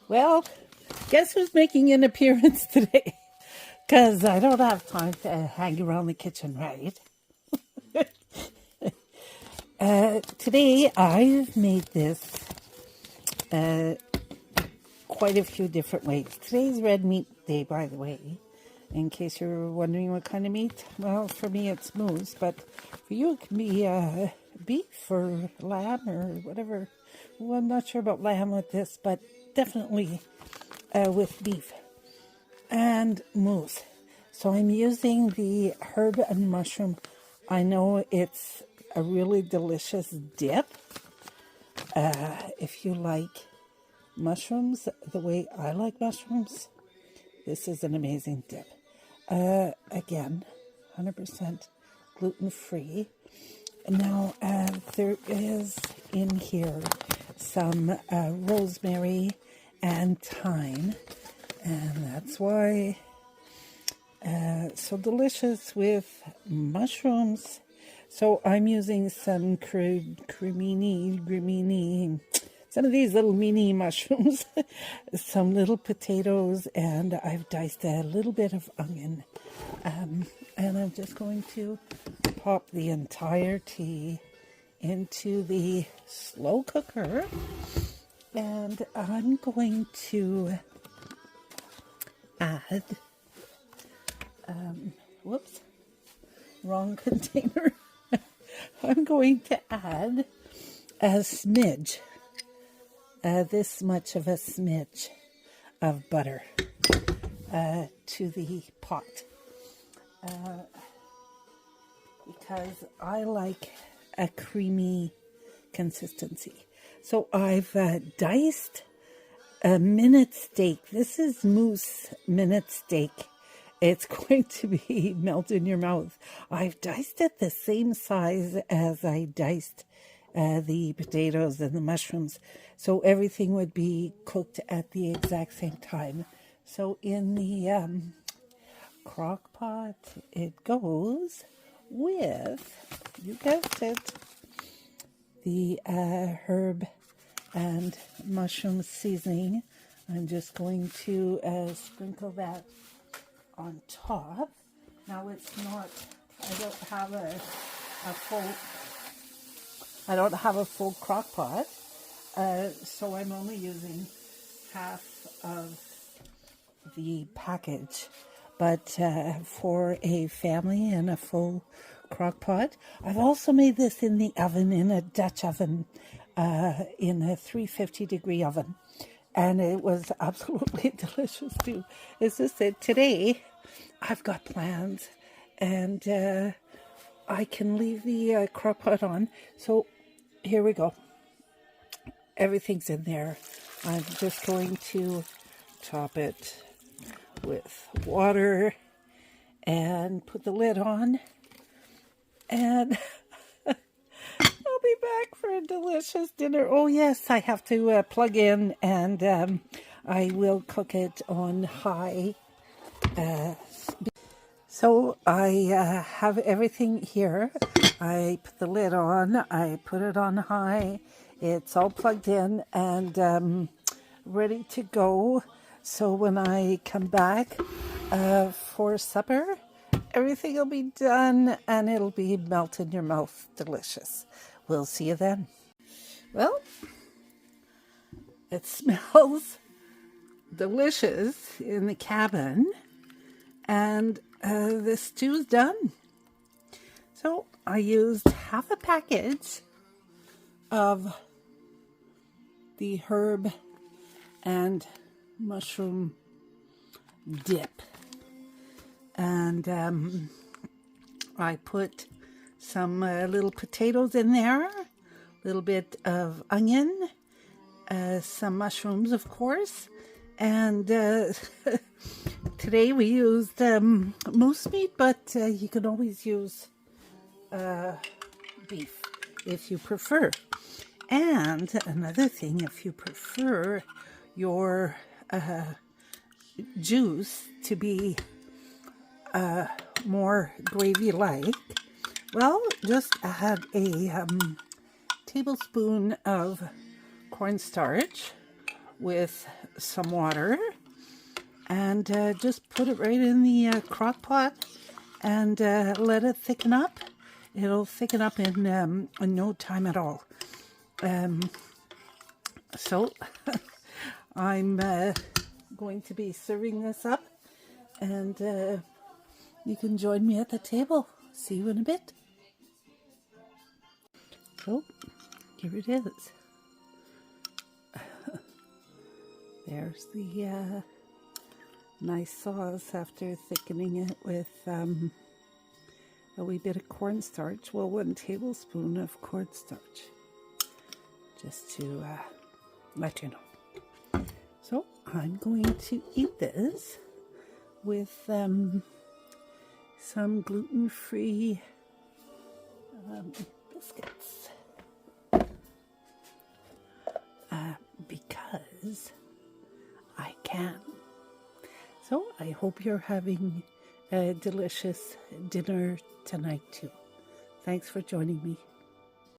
Well, guess who's making an appearance today? Because I don't have time to hang around the kitchen, right? Today I've made this quite a few different ways. Today's red meat day, by the way, in case you're wondering what kind of meat. Well, for me it's moose, but for you it can be beef or lamb or whatever. Well, I'm not sure about lamb with this, but definitely with beef and moose. So I'm using the herb and mushroom. I know it's a really delicious dip. If you like mushrooms the way I like mushrooms, this is an amazing dip. Again, 100% gluten-free. Now, there is in here some rosemary and thyme, and that's why so delicious with mushrooms. So I'm using some grimini, some of these little mini mushrooms, some little potatoes, and I've diced a little bit of onion. And I'm just going to pop the entirety into the slow cooker. And I'm going to add, whoops, wrong container. I'm going to add a smidge, this much of a smidge of butter to the pot. Because I like a creamy consistency. So I've diced a minute steak. This is moose minute steak. It's going to be melt in your mouth. I've diced it the same size as I diced the potatoes and the mushrooms. So everything would be cooked at the exact same time. So in the crock pot, it goes with, you guessed it, the herb and mushroom seasoning. I'm just going to sprinkle that on top. Now it's not, I don't have a full crock pot, so I'm only using half of the package. But for a family and a full crock pot, I've also made this in the oven, in a Dutch oven, in a 350-degree oven. And it was absolutely delicious too. It's just that today I've got plans and I can leave the crock pot on. So here we go. Everything's in there. I'm just going to top it with water and put the lid on, and I'll be back for a delicious dinner. Oh yes, I have to plug in, and I will cook it on high. So I have everything here. I put the lid on, I put it on high, it's all plugged in and ready to go. So when I come back for supper, everything will be done and it'll be melt in your mouth delicious. We'll see you then. Well, it smells delicious in the cabin, and the stew's done. So I used half a package of the herb and mushroom dip, and I put some little potatoes in there, a little bit of onion, some mushrooms of course, and today we used moose meat, but you can always use beef if you prefer. And another thing, if you prefer your juice to be more gravy-like, well, just add a tablespoon of cornstarch with some water and just put it right in the crock pot and let it thicken up. It'll thicken up in no time at all. So I'm going to be serving this up, and you can join me at the table. See you in a bit. So here it is. There's the nice sauce after thickening it with a wee bit of cornstarch. Well, 1 tablespoon of cornstarch, just to let you know. So I'm going to eat this with some gluten-free biscuits because I can. So I hope you're having a delicious dinner tonight too. Thanks for joining me.